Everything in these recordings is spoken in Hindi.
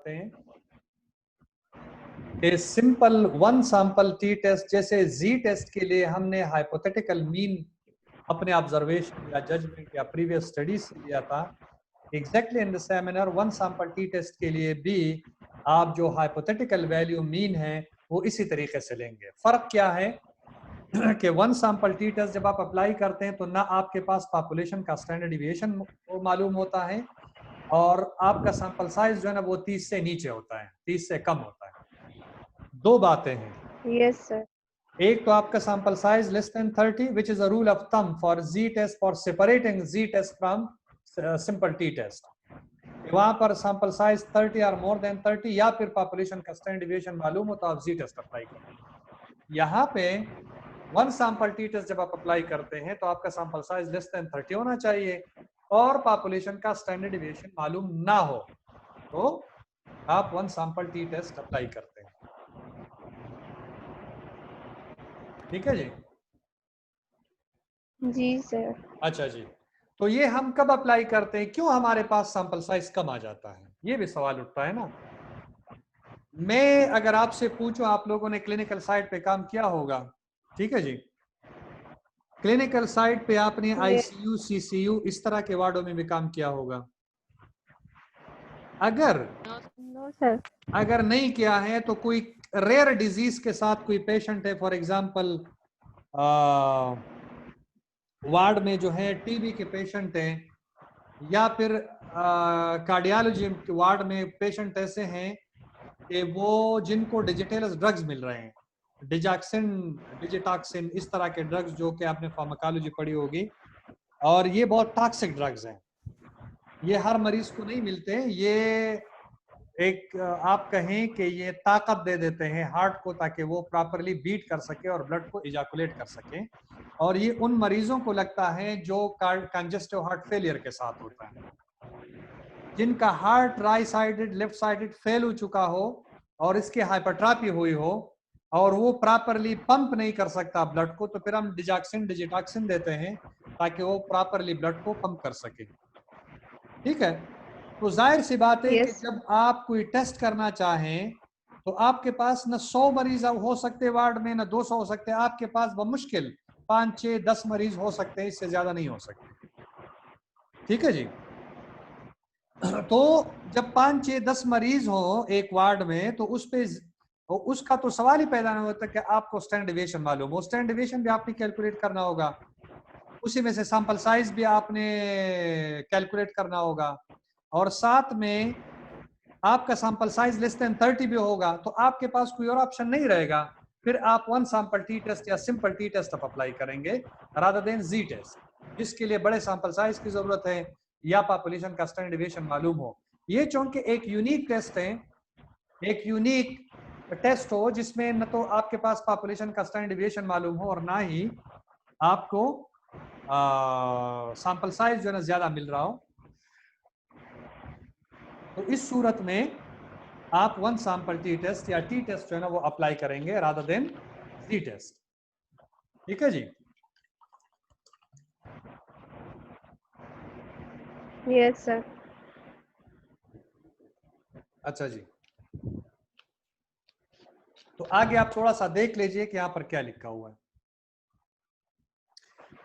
करते हैं कि simple one sample t test जैसे जी टेस्ट के लिए हमने हाइपोथेटिकल मीन अपने ऑब्जर्वेशन या जजमेंट या प्रीवियस स्टडी से लिया था, exactly in the seminar one sample t test के लिए भी आप जो हाइपोथेटिकल वैल्यू मीन है वो इसी तरीके से लेंगे। फर्क क्या है कि वन सैंपल टी टेस्ट जब आप अप्लाई करते हैं तो ना आपके पास पॉपुलेशन का स्टैंडर्ड डिविएशन मालूम होता है और आपका सैंपल साइज जो है ना वो 30 से नीचे होता है, 30 से कम होता है। दो बातें हैं। Yes sir. एक तो आपका sample size less than 30 which is a rule of thumb for z test for separating z test from simple t test. वहां पर सैंपल साइज 30 और मोर देन 30 या फिर पॉपुलेशन का स्टैंडर्ड डिविएशन मालूम हो तो आप जी टेस्ट अप्लाई करें। यहाँ पे वन सैंपल टी टेस्ट जब आप अप्लाई करते हैं तो आपका सैंपल साइज लेस देन 30 होना चाहिए और पॉपुलेशन का स्टैंडर्ड डिविएशन मालूम ना हो तो आप one sample t test apply करते हैं। ठीक है जी? जी सर। अच्छा जी, तो ये हम कब अप्लाई करते हैं, क्यों हमारे पास सैंपल साइज कम आ जाता है, ये भी सवाल उठता है ना। मैं अगर आपसे पूछूं, आप लोगों ने क्लिनिकल साइट पे काम किया होगा, ठीक है जी? क्लिनिकल साइट पे आपने आईसीयू, सीसीयू इस तरह के वार्डों में भी काम किया होगा। No sir. अगर नहीं किया है तो कोई रेयर डिजीज के साथ कोई पेशेंट है, फॉर एग्जांपल वार्ड में जो है टीबी के पेशेंट हैं या फिर कार्डियोलॉजी वार्ड में पेशेंट ऐसे हैं कि वो जिनको डिजिटल ड्रग्स मिल रहे हैं, डिजैक्सिन, डिजिटॉक्सिन, इस तरह के ड्रग्स जो कि आपने फार्माकोलॉजी पढ़ी होगी, और ये बहुत टॉक्सिक ड्रग्स हैं। ये हर मरीज को नहीं मिलते, ये एक आप कहें कि ये ताकत दे देते हैं हार्ट को ताकि वो प्रॉपरली बीट कर सके और ब्लड को इजैकुलेट कर सके, और ये उन मरीजों को लगता है जो कंजेस्टिव हार्ट फेलियर के साथ होता है, जिनका heart right sided, left sided fail हो चुका हो और इसकी हाइपरट्रॉफी हुई हो और वो प्रॉपरली पंप नहीं कर सकता ब्लड को, तो फिर हम डिजैक्सिन, डिजिटॉक्सिन देते हैं ताकि वो प्रॉपरली ब्लड को पंप कर सके। ठीक है, तो जाहिर सी बात है कि जब आप कोई टेस्ट करना चाहें तो आपके पास न 100 मरीज हो सकते वार्ड में, न 200 हो सकते, आपके पास बमुश्किल 5, 6, 10 मरीज हो सकते हैं, इससे ज्यादा नहीं हो सकते। ठीक है जी? तो जब 5, 6, 10 मरीज हो एक वार्ड में तो उस पे उसका तो सवाल ही पैदा नहीं होता कि आपको स्टैंडर्ड डिविएशन मालूम हो। स्टैंडर्ड डिविएशन भी आपने कैलकुलेट करना होगा, उसी में से सैंपल साइज भी आपने कैलकुलेट करना होगा, और साथ में आपका सैंपल साइज लेस देन 30 भी होगा तो आपके पास कोई और ऑप्शन नहीं रहेगा, फिर आप वन सैंपल टी टेस्ट या सिंपल टी टेस्ट आप अप्लाई करेंगे रादर देन जी टेस्ट, जिसके लिए बड़े सैंपल साइज की जरूरत है या पॉपुलेशन का स्टैंडर्ड डिविएशन मालूम हो। ये चूंकि एक यूनिक टेस्ट है, एक यूनिक टेस्ट हो जिसमें न तो आपके पास पॉपुलेशन का स्टैंडर्ड डिविएशन मालूम हो और ना ही आपको सैंपल साइज जो है ना ज्यादा मिल रहा हो, तो इस सूरत में आप वन सैंपल टी टेस्ट या टी टेस्ट जो है ना वो अप्लाई करेंगे रादर देन जी टेस्ट। ठीक है जी? Yes sir. अच्छा जी, तो आगे आप थोड़ा सा देख लीजिए कि यहां पर क्या लिखा हुआ है।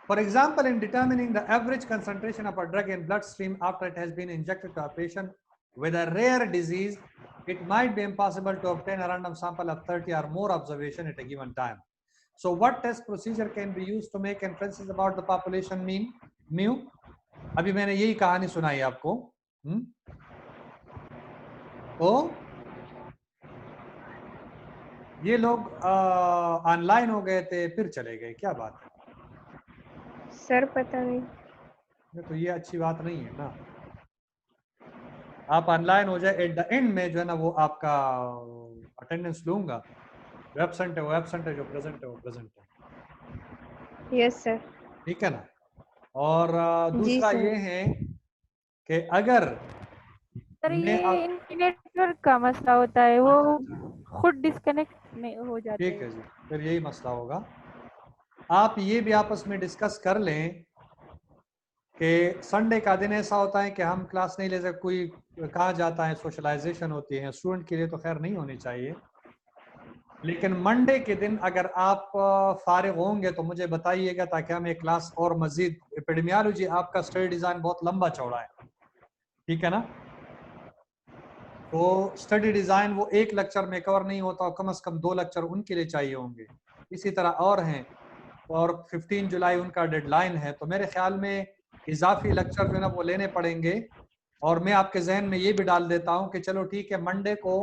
For example, in determining the average concentration of a drug in bloodstream after it has been injected to a patient with a rare disease, it might be impossible to obtain a random sample of 30 or more observation at a given time. So what test procedure can be used to make inferences about the population mean mu? अभी मैंने यही कहानी सुनाई आपको। तो ये लोग ऑनलाइन हो गए थे फिर चले गए, क्या बात है? सर पता नहीं। तो ये अच्छी बात नहीं है ना, आप ऑनलाइन हो जाए, एट द एंड में जो है ना वो आपका अटेंडेंस लूंगा, जो एब्सेंट है वो एब्सेंट है, जो प्रेजेंट है वो प्रेजेंट है। Yes sir. ठीक है ना? और जी दूसरा सर। ये है कि अगर सर ये इनके नेटवर्क का मसला होता है, वो खुद डिस्कनेक्ट में हो जाते हैं। ठीक है जी, फिर यही मसला होगा। आप ये भी आपस में डिस्कस कर लें कि संडे का दिन ऐसा होता है कि हम क्लास नहीं ले सकते, कोई कहाँ जाता है, सोशलाइजेशन होती है, स्टूडेंट के लिए तो खैर नहीं होनी चाहिए। लेकिन मंडे के दिन अगर आप फारिग होंगे तो मुझे बताइएगा, ताकि हम एक क्लास और मजीद, एपिडेमियोलॉजी आपका स्टडी डिज़ाइन बहुत लंबा चौड़ा है, ठीक है ना? तो स्टडी डिज़ाइन वो एक लेक्चर में कवर नहीं होता, और कम से कम 2 लेक्चर उनके लिए चाहिए होंगे। इसी तरह और हैं, और 15 जुलाई उनका डेडलाइन है, तो मेरे ख्याल में इजाफी लेक्चर जो है ना वो लेने पड़ेंगे। और मैं आपके जहन में ये भी डाल देता हूँ कि चलो ठीक है, मंडे को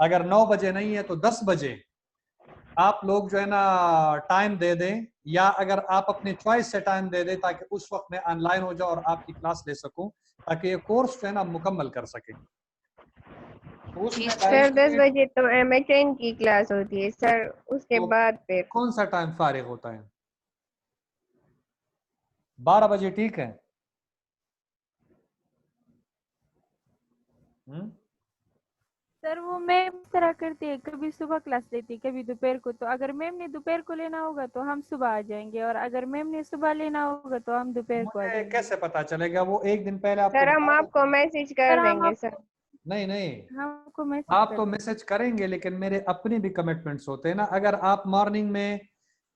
अगर 9 बजे नहीं है तो 10 बजे आप लोग जो है ना टाइम दे दें, या अगर आप अपनी चॉइस से टाइम दे दें, ताकि उस वक्त मैं ऑनलाइन हो जाऊं और आपकी क्लास ले सकूं, ताकि ये कोर्स जो है ना मुकम्मल कर सके। तो उसमें सर 10 डायरेक्ट बजे तो MHN की क्लास होती है सर, उसके तो बाद फिर कौन सा टाइम फारिग होता है? 12 बजे, ठीक है? सर वो मैम इस तरह करती है, कभी सुबह क्लास लेती है, कभी दोपहर को। तो अगर मैम ने दोपहर को लेना होगा तो हम सुबह आ जाएंगे, और अगर मैम ने सुबह लेना होगा तो हम दोपहर को आ मुझे जाएंगे। कैसे पता चलेगा? वो एक दिन पहले आपको सर हम बता आपको देते। मैसेज सर कर हम देंगे सर। नहीं नहीं, हमको मैसेज आप कर तो दें। मैसेज करेंगे, लेकिन मेरे अपने भी कमिटमेंट्स होते हैं ना। अगर आप मॉर्निंग में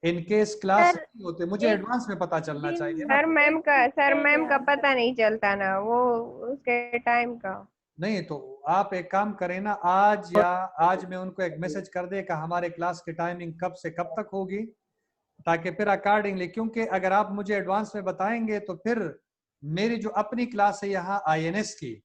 इन केस क्लास सर नहीं होते, मुझे एक एडवांस में पता चलना चाहिए दिन ना। एक दिन सर पहले मैम का आना पता सर। नहीं चलता ना, वो उसके टाइम का। नहीं तो आप एक काम करें ना, आज मैं उनको एक मैसेज कर दे कि हमारे क्लास की टाइमिंग कब से कब तक होगी, ताकि फिर अकॉर्डिंगली, क्योंकि अगर आप मुझे एडवांस में बताएंगे तो फिर मेरी जो अपनी क्लास है यहाँ INS की,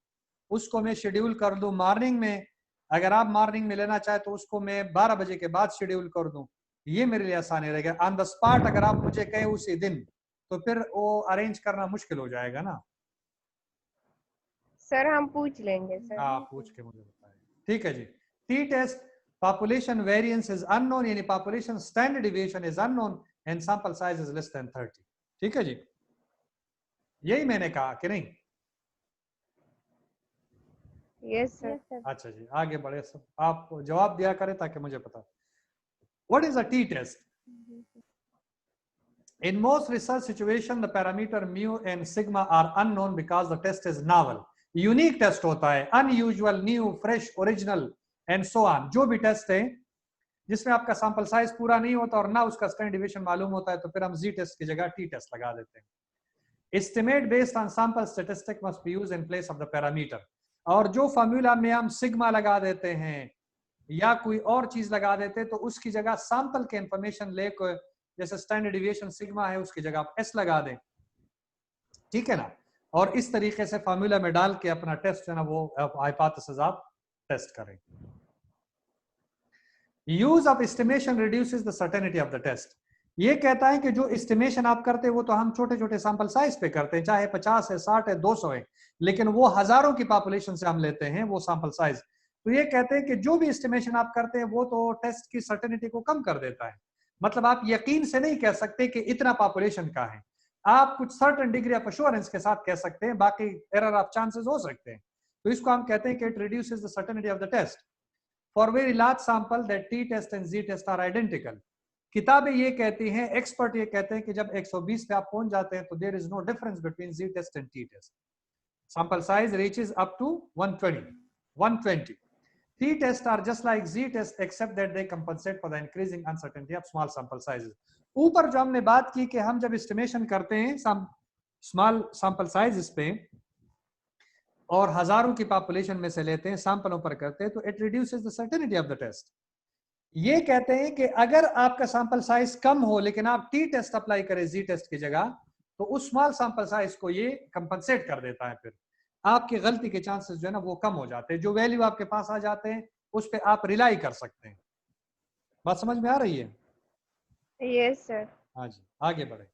उसको मैं शेड्यूल कर दूं मॉर्निंग में। अगर आप मॉर्निंग में लेना चाहे तो उसको मैं 12 बजे के बाद शेड्यूल कर दूं, ये मेरे लिए आसानी रहेगा। ऑन द स्पॉट अगर आप मुझे कहें उसी दिन, तो फिर वो अरेंज करना मुश्किल हो जाएगा ना। सर हम पूछ लेंगे सर। हाँ, पूछ के मुझे बताएं, ठीक है जी। T test population variance is unknown, यानी population standard deviation is unknown and sample size is less than 30। ठीक है जी, यही मैंने कहा कि नहीं? Yes sir. Yes sir. अच्छा जी, आगे बढ़े सब, आप जवाब दिया करें ताकि मुझे पता। What is a t test? In most research situations, the parameter mu and sigma are unknown because the test is novel. Unique test होता है, unusual, new, fresh, original and so on. जो भी टेस्ट है जिसमें आपका सैंपल साइज पूरा नहीं होता और ना उसका स्टैंडर्ड डिवीएशन मालूम होता है, तो फिर हम जी टेस्ट की जगह टी टेस्ट लगा देते हैं। Estimate based on sample statistic must be used in place of the parameter. और जो फॉर्मूला में हम सिग्मा लगा देते हैं या कोई और चीज लगा देते हैं, तो उसकी जगह सैंपल के इंफॉर्मेशन लेकर, जैसे स्टैंडर्ड डिविएशन सिग्मा है उसकी जगह आप एस लगा दें, ठीक है ना? और इस तरीके से फॉर्मूला में डाल के अपना टेस्ट है ना वो हाइपोथेसिस आप टेस्ट करें। Use of estimation reduces the certainty of the test. ये कहता है कि जो एस्टिमेशन आप करते हैं वो तो हम छोटे छोटे सैंपल साइज पे करते हैं, चाहे 50 है, 60 है, 200 है, लेकिन वो हजारों की पॉपुलेशन से हम लेते हैं वो सैंपल साइज। तो ये कहते हैं कि जो भी एस्टिमेशन आप करते हैं वो तो टेस्ट की सर्टेनिटी को कम कर देता है। मतलब आप यकीन से नहीं कह सकते कि इतना पॉपुलेशन का है, आप कुछ सर्टेन डिग्री ऑफ एश्योरेंस के साथ कह सकते हैं, बाकी एरर ऑफ चांसेस हो सकते हैं। तो इसको हम कहते हैं कि it reduces the certainty of the test for very large sample that t test and z test are identical. किताबें ये कहती हैं, एक्सपर्ट ये कहते हैं कि जब 120 पे आप पहुंच जाते हैं तो there is no difference between z test and t test. Sample size reaches up to 120। T tests are just like Z tests except that they compensate for the increasing uncertainty of small sample sizes. ऊपर जो हमने बात की कि हम जब एस्टिमेशन करते हैं स्मॉल सैंपल साइज पे और हजारों की पॉपुलेशन में से लेते हैं, सैंपलों पर करते हैं, तो it reduces the certainty of the test. ये कहते हैं कि अगर आपका सैंपल साइज कम हो लेकिन आप टी टेस्ट अप्लाई करें जी टेस्ट की जगह, तो उस स्मॉल सैंपल साइज को ये कंपनसेट कर देता है, फिर आपकी गलती के चांसेस जो है ना वो कम हो जाते हैं, जो वैल्यू आपके पास आ जाते हैं उस पर आप रिलाई कर सकते हैं। बात समझ में आ रही है? Yes sir. हाँ जी, आगे बढ़े।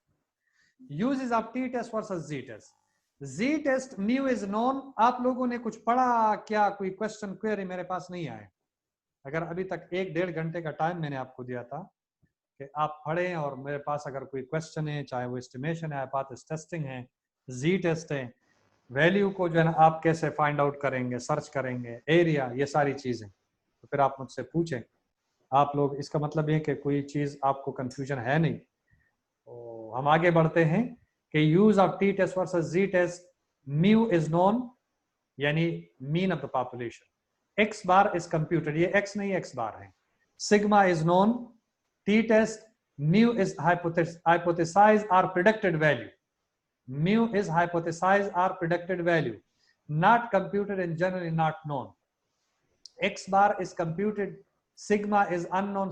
Uses of T test versus ji test. Z test new is known. आप लोगों ने कुछ पढ़ा क्या? कोई क्वेश्चन क्वेरी मेरे पास नहीं आए। अगर अभी तक 1-1.5 घंटे का टाइम मैंने आपको दिया था कि आप पढ़ें, और मेरे पास अगर कोई क्वेश्चन है, चाहे वो एस्टिमेशन है, हाइपोथेसिस टेस्टिंग है, जी टेस्ट है, वैल्यू को जो है ना आप कैसे फाइंड आउट करेंगे, सर्च करेंगे, एरिया, ये सारी चीजें, तो फिर आप मुझसे पूछें। आप लोग, इसका मतलब ये कि कोई चीज आपको कंफ्यूजन है नहीं। तो हम आगे बढ़ते हैं। कि use of T test versus ji test, mu is known यानी mean of the population, X bar is computed, ये एक्स नहीं एक्स बार है, sigma is known, T test, mu is hypothesized or predicted value, mu is hypothesized or predicted value, not computed and generally not known, x bar is computed, sigma is unknown,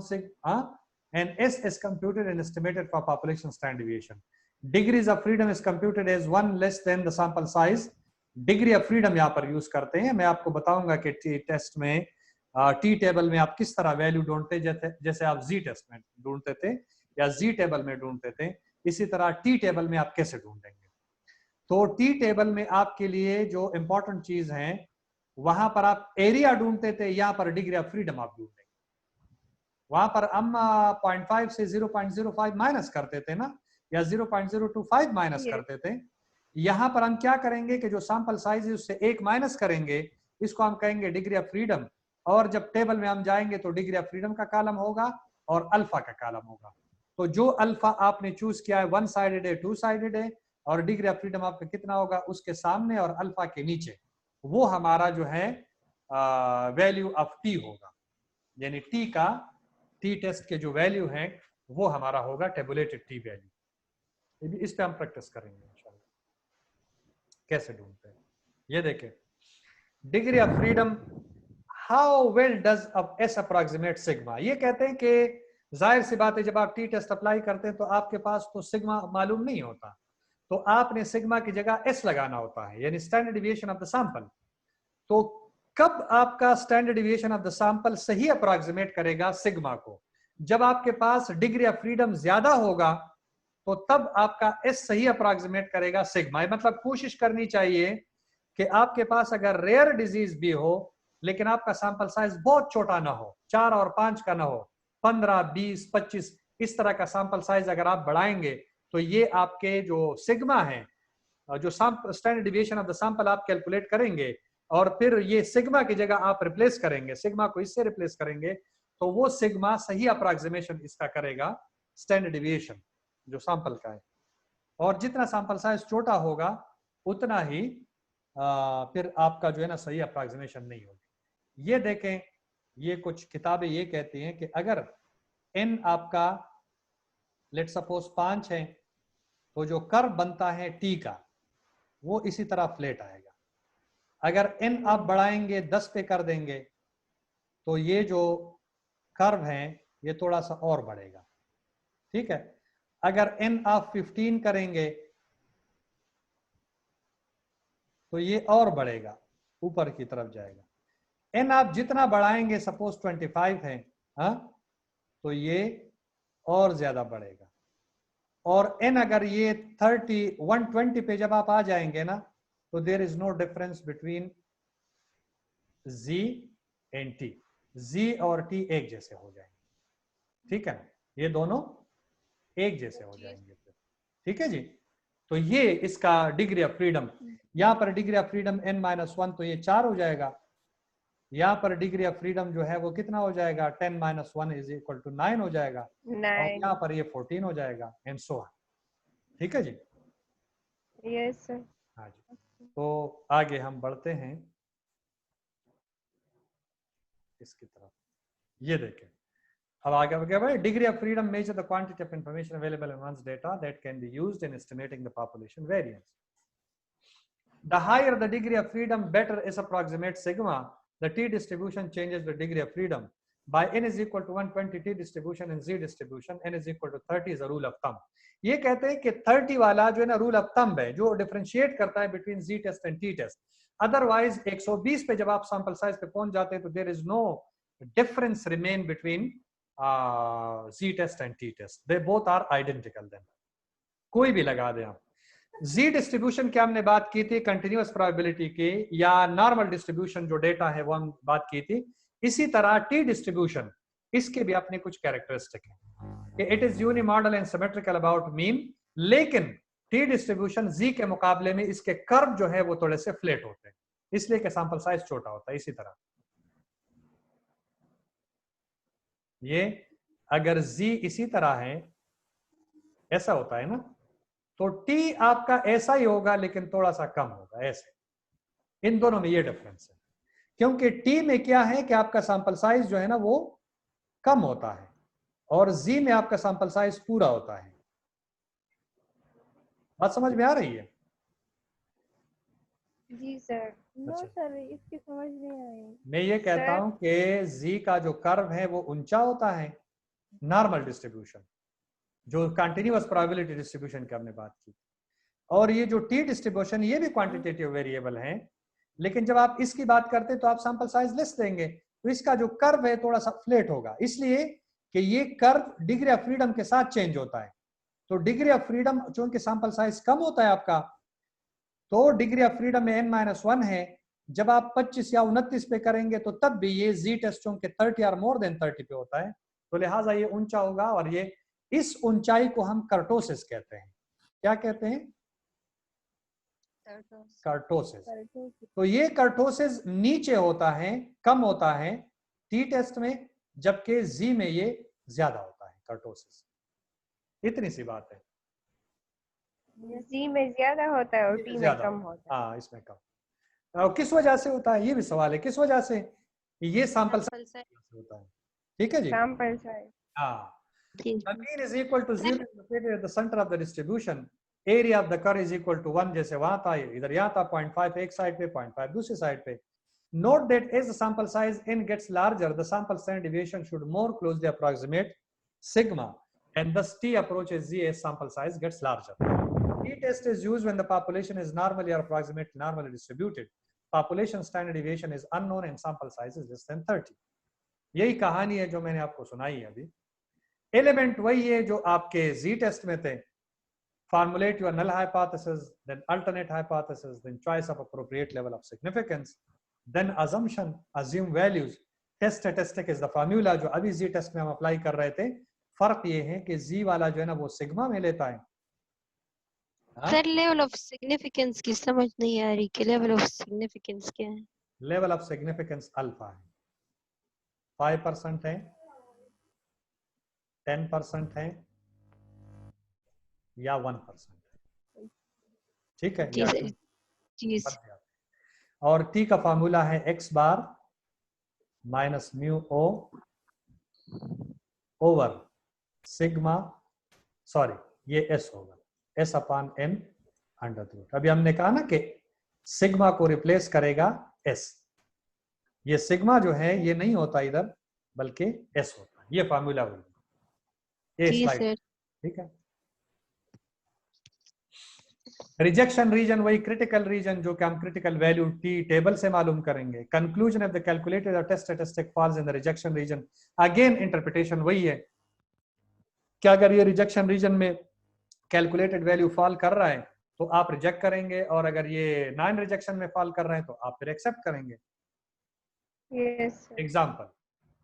and s is computed and estimated for population standard deviation. Degrees of freedom is computed as 1 less than the sample size. Degree of freedom यहाँ पर यूज करते हैं, मैं आपको बताऊंगा कि टी टेस्ट में टी टेबल में आप किस तरह वैल्यू ढूंढते, जैसे आप जी टेस्ट में ढूंढते थे या जी टेबल में ढूंढते थे, इसी तरह टी टेबल में आप कैसे ढूंढेंगे। तो टी टेबल में आपके लिए जो इंपॉर्टेंट चीज है, वहां पर आप एरिया ढूंढते थे, यहाँ पर डिग्री ऑफ फ्रीडम आप ढूंढेंगे। वहां पर हम 0.5 से 0.05 माइनस करते थे ना, या 0.025 माइनस करते थे। यहां पर हम क्या करेंगे कि जो सैंपल साइज है उससे 1 माइनस करेंगे, इसको हम कहेंगे डिग्री ऑफ फ्रीडम, और जब टेबल में हम जाएंगे तो डिग्री ऑफ फ्रीडम का कॉलम होगा और अल्फा का कॉलम होगा। तो जो अल्फा आपने चूज किया है 1 साइडेड है, 2 साइडेड है, और डिग्री ऑफ फ्रीडम आपका कितना होगा उसके सामने और अल्फा के नीचे, वो हमारा जो है वैल्यू ऑफ टी होगा, यानी टी का, टी टेस्ट के जो वैल्यू है वो हमारा होगा टेबुलेटेड टी वैल्यू। इस पे हम प्रैक्टिस करेंगे इंशाल्लाह कैसे ढूंढते हैं। ये देखें degree of freedom, how well does S approximate sigma. ये कहते हैं कि जाहिर सी बात है जब आप टी टेस्ट अप्लाई करते हैं तो आपके पास तो सिग्मा मालूम नहीं होता, तो आपने सिग्मा की जगह एस लगाना होता है, यानी standard deviation of the sample. तो कब आपका standard deviation of the sample सही अप्रोक्सीमेट करेगा सिग्मा को? जब आपके पास डिग्री ऑफ फ्रीडम ज्यादा होगा तो तब आपका एस सही अप्रोक्सीमेट करेगा सिग्मा। मतलब कोशिश करनी चाहिए कि आपके पास अगर रेयर डिजीज भी हो लेकिन आपका सैंपल साइज बहुत छोटा ना हो, 4 और 5 का ना हो, 15, 20, 25 इस तरह का सैंपल साइज अगर आप बढ़ाएंगे तो ये आपके जो सिग्मा है, जो standard deviation of the sample आप कैलकुलेट करेंगे और फिर ये सिग्मा की जगह आप रिप्लेस करेंगे, सिग्मा को इससे रिप्लेस करेंगे, तो वो सिग्मा सही अप्रोक्सीमेशन इसका करेगा स्टैंडर्ड डिविएशन जो सैंपल का है। और जितना सैंपल साइज छोटा होगा उतना ही फिर आपका जो है ना सही अप्रोक्सीमेशन नहीं होगी। ये देखें, ये कुछ किताबें ये कहती हैं कि अगर n आपका लेट सपोज 5 है तो जो कर्व बनता है t का वो इसी तरह फ्लैट आएगा। अगर n आप बढ़ाएंगे 10 पे कर देंगे तो ये जो कर्व है ये थोड़ा सा और बढ़ेगा, ठीक है। अगर n आप 15 करेंगे तो ये और बढ़ेगा, ऊपर की तरफ जाएगा। n आप जितना बढ़ाएंगे, सपोज 25 है, तो ये और ज्यादा बढ़ेगा। और n अगर ये 30, 120 पे जब आप आ जाएंगे ना तो there is no difference between z and t, z और t एक जैसे हो जाएंगे, ठीक है ना, ये दोनों एक जैसे हो जाएंगे, ठीक है जी। तो ये इसका डिग्री ऑफ फ्रीडम, यहाँ पर डिग्री ऑफ फ्रीडम n-1 तो ये 4 हो जाएगा, यहाँ पर डिग्री ऑफ फ्रीडम जो है वो कितना हो जाएगा 10-1 इज इक्वल टू 9 हो जाएगा, और यहाँ पर ये 14 हो जाएगा, एंड सो ऑन, ठीक है जी। Yes sir. हाँ जी, तो आगे हम बढ़ते हैं इसकी तरफ। ये देखें अब आगे बढ़े, degree of freedom measure the quantity of information available in one's data that can be used in estimating the population variance. The higher the degree of freedom, better is approximate sigma. The t distribution changes the degree of freedom. By n is equal to 120 t distribution and z distribution, n is equal to 30 is a rule of thumb. ये कहते हैं कि 30 वाला जो है ना रूल ऑफ थंब है, जो डिफरेंशिएट करता है between z test and t test. Otherwise 120 पे जब आप सैंपल साइज पे पहुंच जाते हैं तो there is no difference remain between z test and t test, they both are identical. Then कोई भी लगा दें आप। Z डिस्ट्रीब्यूशन की हमने बात की थी कंटिन्यूअस प्रोबेबिलिटी की, या नॉर्मल डिस्ट्रीब्यूशन जो डेटा है वो हम बात की थी। इसी तरह टी डिस्ट्रीब्यूशन, इसके भी अपने कुछ कैरेक्टरिस्टिक हैं कि it is unimodal and symmetrical about mean, लेकिन टी डिस्ट्रीब्यूशन Z के मुकाबले में इसके कर्व जो है वो थोड़े से फ्लैट होते हैं, इसलिए कि सैंपल साइज छोटा होता है। इसी तरह ये अगर Z इसी तरह है, ऐसा होता है ना, तो टी आपका ऐसा ही होगा लेकिन थोड़ा सा कम होगा, ऐसे। इन दोनों में ये डिफरेंस है, क्योंकि टी में क्या है कि आपका सैंपल साइज जो है ना वो कम होता है और जी में आपका सैंपल साइज पूरा होता है। बात समझ में आ रही है? जी सर। नो अच्छा, सर, इसकी समझ नहीं आई। मैं ये कहता सर हूं कि जी का जो कर्व है वो ऊंचा होता है, नॉर्मल डिस्ट्रीब्यूशन, जो कंटिन्यूअस प्रोबेबिलिटी डिस्ट्रीब्यूशन की हमने बात की, और ये जो टी डिस्ट्रीब्यूशन ये भी क्वांटिटेटिव वेरिएबल है, लेकिन जब आप इसकी बात करते हैं तो आप सैंपल साइज लेस देंगे, तो इसका जो कर्व है थोड़ा सा फ्लैट होगा, इसलिए कि ये कर्व डिग्री ऑफ फ्रीडम के साथ चेंज होता है। तो डिग्री ऑफ फ्रीडम चूंकि सैंपल साइज कम होता है आपका, तो डिग्री ऑफ फ्रीडम में n-1 है। जब आप 25 या 29 पे करेंगे तो तब भी ये जी टेस्ट चूंकि 30 और मोर देन 30 पे होता है, तो लिहाजा ये ऊंचा होगा, और ये इस ऊंचाई को हम कर्टोसिस कहते हैं। क्या कहते हैं? कर्टोसिस। तो ये कर्टोसिस नीचे होता है, कम होता है टी टेस्ट में, जबकि जी में ये ज्यादा होता है कर्टोसिस। इतनी सी बात है। जी में ज्यादा होता है और टी में ज्यादा कम होता है। हाँ, इसमें कम। और किस वजह से होता है ये भी सवाल है, किस वजह से? ये सैंपल साइज होता है। ठीक है जी। Sample size. हाँ, the mean is equal to 0 located at the center of the distribution, area of the curve is equal to 1, जैसे वहां था, इधर यहाँ था 0.5 एक साइड पे, 0.5 दूसरी साइड पे। Note that as the sample size n gets larger, the sample standard deviation should more closely approximate sigma, and thus t approaches z as sample size gets larger. T-test is used when the population is normally or approximately normally distributed. Population standard deviation is unknown and sample size is less than 30. यही कहानी है जो मैंने आपको सुनाई है अभी। एलिमेंट वही है जो आपके Z टेस्ट में थे। Formulate your null hypothesis, then alternate hypothesis, then choice of appropriate level of significance, then assumption, assume values. Test statistic is the formula जो अभी Z टेस्ट में हम अप्लाई कर रहे थे। फर्क ये है कि Z वाला जो है ना वो सिग्मा में लेता है। सर लेवल ऑफ सिग्निफिकेंस की समझ नहीं आ रही कि लेवल ऑफ सिग्निफिकेंस क्या है? लेवल ऑफ सिग्निफिकेंस अल्फा है, 5% है, 10% है या 1% है। ठीक है, जी सर, जी सर। और टी का फार्मूला है x bar minus mu o over sigma, sorry ये s होगा, s upon n under root. अभी हमने कहा ना कि सिग्मा को रिप्लेस करेगा s, ये सिग्मा जो है ये नहीं होता इधर बल्कि s होता है। ये फार्मूला होगा, ये जी स्लाइड। सर। ठीक है। रिजेक्शन रीजन वही क्रिटिकल रीजन जो कि हम क्रिटिकल वैल्यू टी टेबल से मालूम करेंगे। Conclusion of the calculated test statistic falls in the rejection region, again interpretation वही है कि अगर ये रिजेक्शन रीजन में कैलकुलेटेड वैल्यू फॉल कर रहा है तो आप रिजेक्ट करेंगे, और अगर ये नॉन रिजेक्शन में फॉल कर रहे हैं तो आप फिर एक्सेप्ट करेंगे। Yes. Example,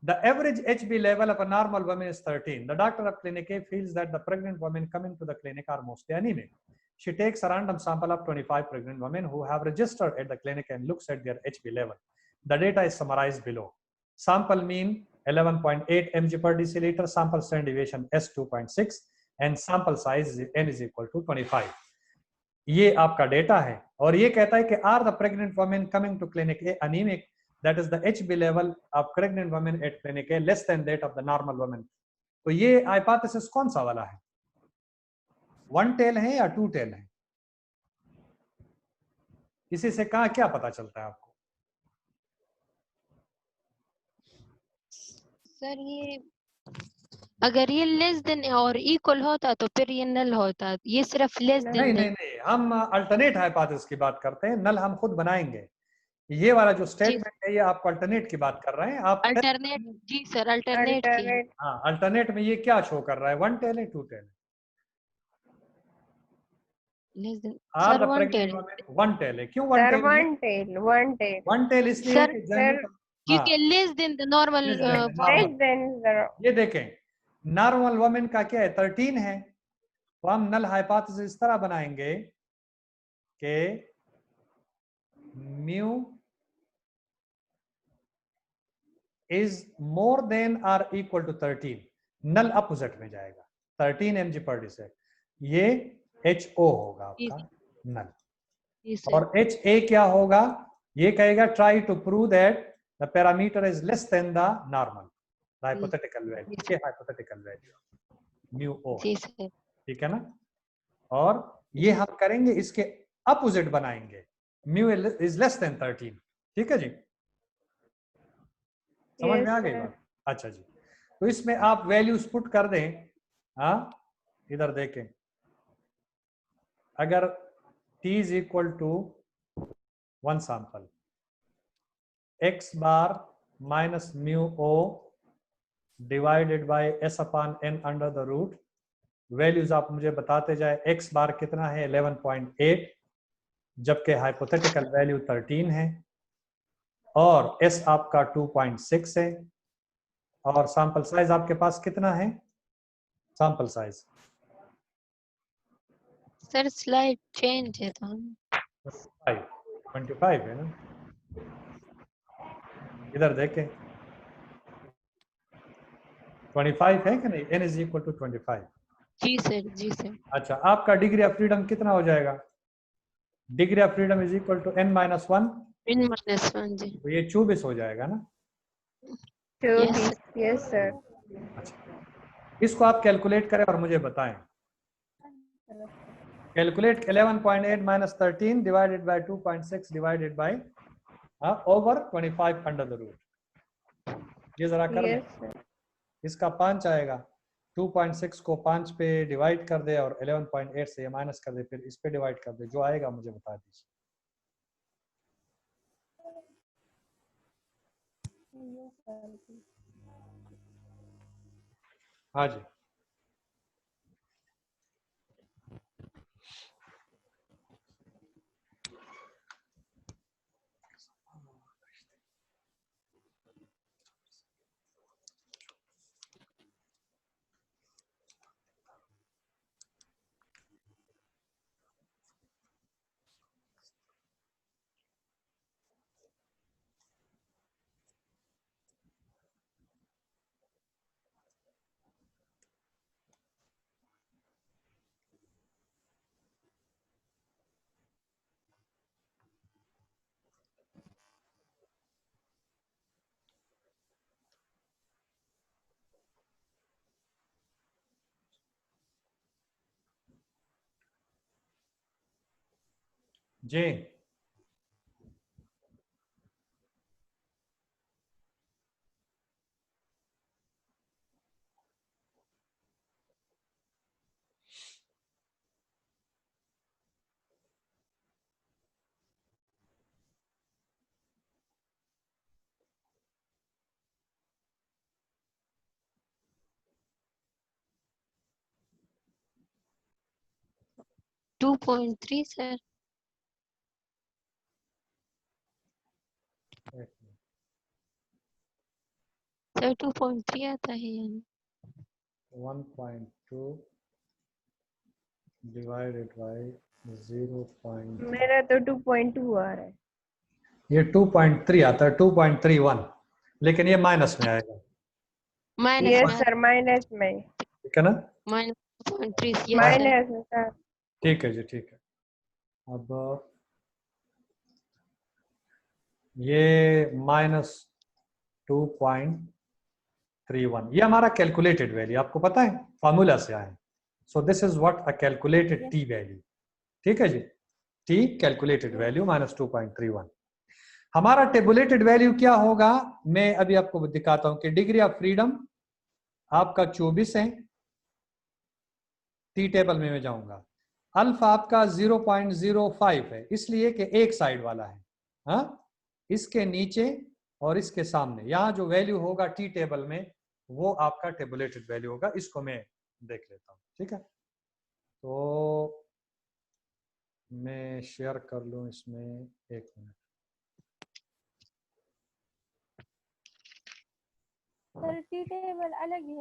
the average HB level of a normal woman is 13. The doctor of clinic A feels that the pregnant women coming to the clinic are mostly anemic. She takes a random sample of 25 pregnant women who have registered at the clinic and looks at their HB level. The data is summarized below. Sample mean 11.8 mg per deciliter, sample standard deviation S 2.6, and sample size n is equal to 25. ये आपका डेटा है, और ये कहता है कि are the pregnant women coming to clinic A anemic? That is the HB level of pregnant women at clinic A less than that of the normal women. तो ये hypothesis कौन सा वाला है? वन टेल है या टू टेल है? इसी से कहा क्या पता चलता है आपको? सर ये अगर ये लेस देन और इक्वल होता तो फिर ये नल होता, ये सिर्फ लेस देन। नहीं नहीं नहीं, हम अल्टरनेट हाइपोथेसिस की बात करते हैं, नल हम खुद बनाएंगे। ये वाला जो स्टेटमेंट है ये आपको अल्टरनेट की बात कर रहे हैं आप। अल्टरनेट, जी सर अल्टरनेट की। हाँ, अल्टरनेट में ये क्या शो कर रहा है, वन टेल है टू टेल है? Less than or sir the one tail. One tail है। क्यों one tail? One tail, one tail. One tail इसलिए सर, कि जनरल, क्योंकि लेस देन द नॉर्मल। ये देखें नॉर्मल वुमेन का क्या है 13 है, तो हम नल हाइपोथेसिस इस तरह बनाएंगे कि mu is more than or equal to 13, null opposite में जाएगा 13 mg पर डिसेक, ये HO होगा जी आपका नल। जी सर। और HA क्या होगा, ये कहेगा try to prove that the parameter is less than the normal hypothetical value, ये हाइपोथेटिकल वैल्यू म्यू ओ, जी सर। ठीक है ना। और ये हम करेंगे, इसके अपोजिट बनाएंगे, म्यू इज लेस देन 13, ठीक है जी, समझ Yes, में आ गई sir. बात। अच्छा जी, तो इसमें आप वैल्यूज पुट कर दें। हाँ, इधर देखें, अगर t is equal to 1 sample, x bar minus mu o divided by s upon n under the root, values आप मुझे बताते जाए। x बार कितना है 11.8, जबकि हाइपोथेटिकल वैल्यू 13 है, और s आपका 2.6 है, और सैंपल साइज आपके पास कितना है, sample size sir slide change है तो 25 है ना। इधर देखें 25 है कि नहीं, n इज इक्वल टू 25। जी सर। जी सर। अच्छा, आपका डिग्री ऑफ फ्रीडम कितना हो जाएगा, degree of freedom is equal to n minus 1, N-1 जी। तो ये 24 हो जाएगा ना। यस 24. सर। Yes, sir. अच्छा, इसको आप कैलकुलेट करें और मुझे बताएं। Calculate 11.8 minus 13 divided by 2.6 divided by over 25 under the root, ये जरा कर लें। Yes, sir. इसका 5 आएगा, 2.6 को 5 पे डिवाइड कर दे और 11.8 से ये माइनस कर दे, फिर इस पे डिवाइड कर दे, जो आएगा मुझे बता दीजिए। हाँ जी, जी। Two 2.3 sir. सर 2.3 आता है यहाँ। 1.2 डिवाइडेड बाय 0. मेरा तो 2.2 आ रहा है. ये 2.3 आता है, 2.31, लेकिन ये माइनस में आएगा, माइनस Yes, में sir. Minus में. ठीक है ना। Minus 2.3 yes sir. Minus में, sir. ठीक है जी, ठीक है। अब ये माइनस 2.31, ये हमारा कैलकुलेटेड वैल्यू, आपको पता है फॉर्मूला से आए। So this is what a calculated T value, ठीक है जी, टी कैलकुलेटेड वैल्यू माइनस 2.31। हमारा टेबुलेटेड वैल्यू क्या होगा, मैं अभी आपको दिखाता हूं कि डिग्री ऑफ फ्रीडम आपका 24 है, टी टेबल में मैं जाऊंगा। अल्फा आपका 0.05 है, इसलिए कि एक साइड वाला है, हाँ, इसके नीचे और इसके सामने, यहाँ जो वैल्यू होगा टी टेबल में वो आपका टेबुलेटेड वैल्यू होगा। इसको मैं देख लेता हूँ, ठीक है। तो मैं शेयर कर लूँ इसमें, एक मिनट। सर टी टेबल अलग है,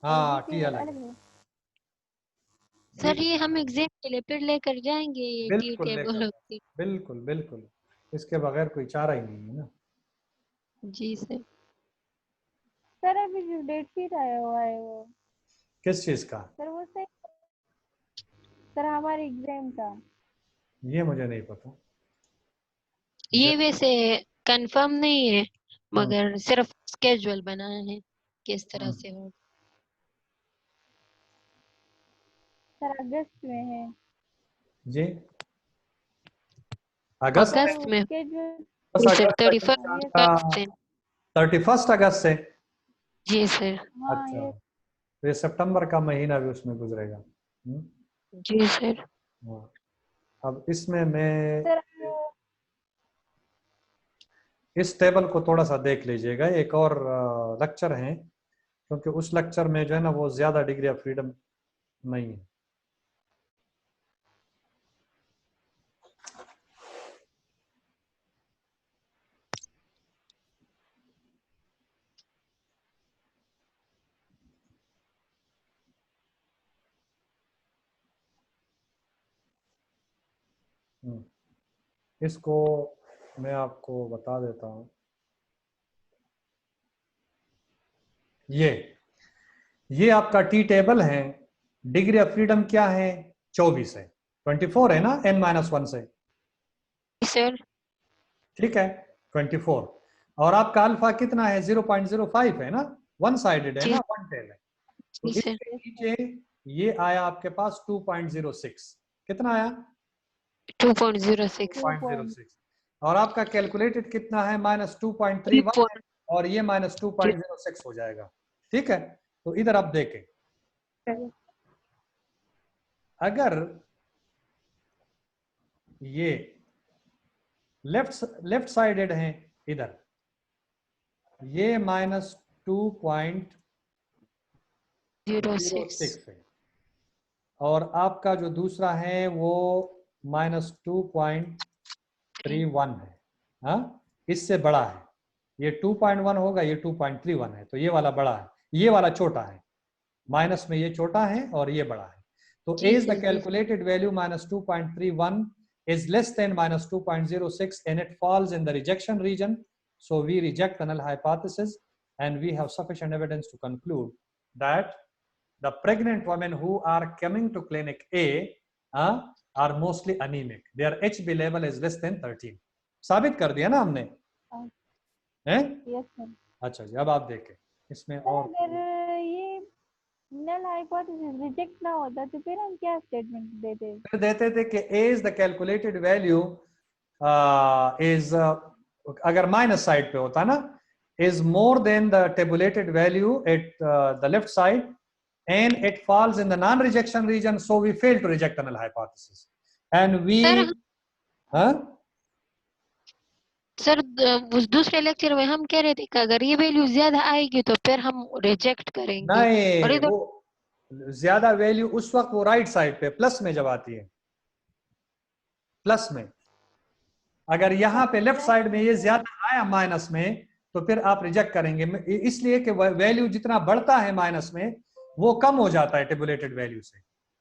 हाँ, ये टी टेबल अलग अलग है, है। सर ये हम एग्जाम के लिए फिर लेकर जाएंगे ये टी बिल्कुल लेकर टेबल जाओ, होती। बिल्कुल बिल्कुल, इसके बगैर कोई चारा ही नहीं है ना। जी सर। सर अभी जो डेट शीट आया हुआ है वो, किस चीज का, सर वो सही सर हमारे एग्जाम का। ये मुझे नहीं पता। ये वैसे कंफर्म नहीं है, हम्म, मगर सिर्फ स्केड्यूल बनाया है किस तरह हम्म। से हो। सर अगस्त में है। जी अगस्त में। अगस्त में स्केड्यूल। बस सर अगस्त तक 31 हाँ ये अगस्त से। 31 अगस्त से। जी सर। हाँ अच्छा, ये तो ये सितंबर का महीना भी उसमें गुजरेगा। जी सर। हाँ। अब इसमें मैं सर इस टेबल को थोड़ा सा देख लीजिएगा, एक और लेक्चर है, क्योंकि उस लेक्चर में जो है ना वो ज्यादा डिग्री ऑफ फ्रीडम नहीं है। इसको मैं आपको बता देता हूँ। ये आपका टी टेबल है। डिग्री ऑफ फ्रीडम क्या है? 24 है। 24 है ना n-1 से। जी सर। ठीक है, 24। और आपका अल्फा कितना है? 0.05 है ना, वन साइडेड है जी ना, वन टेल है। तो जी सर। इसके नीचे ये आया आपके पास 2.06। कितना आया? 2.06। 2.06। और आपका कैलकुलेटेड कितना है? -2.31 है, 3. और ये -2.06 हो जाएगा। ठीक है, तो इधर आप देखें, अगर ये लेफ्ट साइडेड है इधर, ये -2.06 है, और आपका जो दूसरा है वो -2.31 है। हाँ, इससे बड़ा है। ये 2.1 होगा, ये 2.31 है, तो ये वाला बड़ा है, ये वाला छोटा है। माइनस में ये छोटा है और ये बड़ा है। तो जी is the सर, जी। calculated value -2.31 is less than -2.06 and it falls in the rejection region, so we reject the null hypothesis and we have sufficient evidence to conclude that the pregnant women who are coming to clinic A are mostly anemic. Their HB level is less than 13. साबित कर दिया ना हमने, हैं? Yes sir. अच्छा जी, अब आप देखें इसमें सर और अगर ये नल हाइपोथेसिस रिजेक्ट ना होता तो फिर हम क्या स्टेटमेंट देते? फिर देते थे कि A is the calculated value is अगर माइनस साइड पे होता ना, is more than the tabulated value at the left side and it falls in the non-rejection region, so we fail to reject the null hypothesis and we sir उस दूसरे लेक्चर में हम कह रहे थे कि अगर ये वैल्यू ज्यादा आएगी तो फिर हम रिजेक्ट करेंगे। और नहीं, इधर वो ज्यादा वैल्यू उस वक्त वो राइट साइड पे प्लस में जब आती है, प्लस में। अगर यहाँ पे लेफ्ट साइड में ये ज्यादा आया माइनस में, तो फिर आप रिजेक्ट करेंगे, इसलिए कि वैल्यू जितना बढ़ता है माइनस में वो कम हो जाता है टेबुलेटेड वैल्यू से।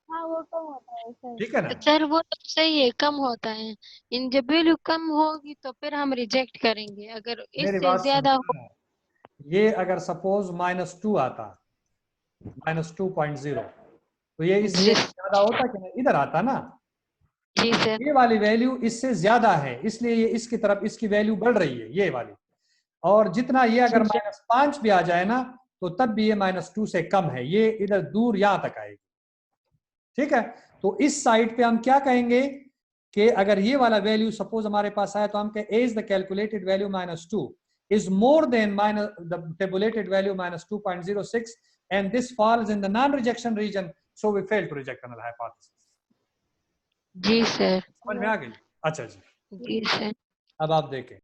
हाँ वो कम होता है सर। ठीक है ना? सर वो तो सही है, कम होता है। इन जब वैल्यू कम होगी तो फिर हम रिजेक्ट करेंगे, अगर मेरी इससे बात ज्यादा हो। सुनिए, ये अगर सपोज -2 आता, -2.0, तो ये इससे जी ज्यादा होता कि नहीं? इधर आता ना। जी सर। ये वाली वैल्यू इससे ज्यादा है, इसलिए ये इसकी तरफ इसकी वैल्यू बढ़ रही है, ये वाली। और जितना ये अगर जी सर। -5 भी आ जाए ना, तो तब भी ये -2 से कम है, ये इधर दूर यहां तक आएगी। ठीक है, तो इस साइड पे हम क्या कहेंगे कि अगर ये वाला वैल्यू सपोज हमारे पास आया, तो हम कहें is the calculated value -2 is more than the tabulated value -2.06 and this falls in the non-rejection region, so we fail to reject the null hypothesis. जी सर। समझ में आ गई? अच्छा जी, जी सर। अब आप देखें।